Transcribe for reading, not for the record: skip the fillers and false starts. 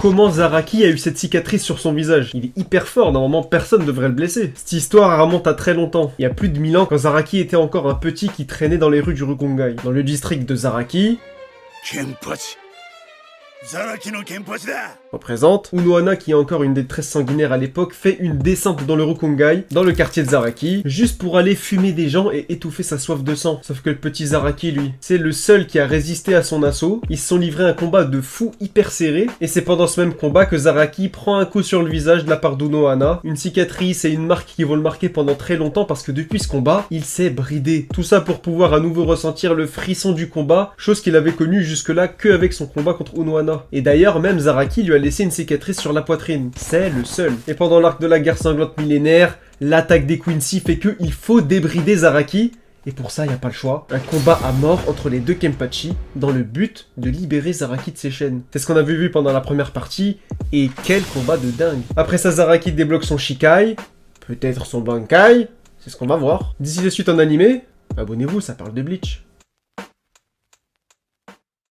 Comment Zaraki a eu cette cicatrice sur son visage? Il est hyper fort, normalement personne ne devrait le blesser. Cette histoire remonte à très longtemps. Il y a plus de 1000 ans, quand Zaraki était encore un petit qui traînait dans les rues du Rukongai. Dans le district de Zaraki, représente Unohana, qui est encore une détresse sanguinaire à l'époque, fait une descente dans le Rukongai, dans le quartier de Zaraki, juste pour aller fumer des gens et étouffer sa soif de sang. Sauf que le petit Zaraki, lui, c'est le seul qui a résisté à son assaut. Ils se sont livrés un combat de fou hyper serré, et c'est pendant ce même combat que Zaraki prend un coup sur le visage de la part d'Unohana, une cicatrice et une marque qui vont le marquer pendant très longtemps parce que depuis ce combat, il s'est bridé. Tout ça pour pouvoir à nouveau ressentir le frisson du combat, chose qu'il avait connue jusque-là qu'avec son combat contre Unohana. Et d'ailleurs, même Zaraki lui a laissé une cicatrice sur la poitrine. C'est le seul. Et pendant l'arc de la guerre sanglante millénaire, l'attaque des Quincy fait qu'il faut débrider Zaraki. Et pour ça, il n'y a pas le choix. Un combat à mort entre les deux Kenpachi dans le but de libérer Zaraki de ses chaînes. C'est ce qu'on avait vu pendant la première partie. Et quel combat de dingue. Après ça, Zaraki débloque son Shikai. Peut-être son Bankai. C'est ce qu'on va voir. D'ici la suite en animé, abonnez-vous, ça parle de Bleach.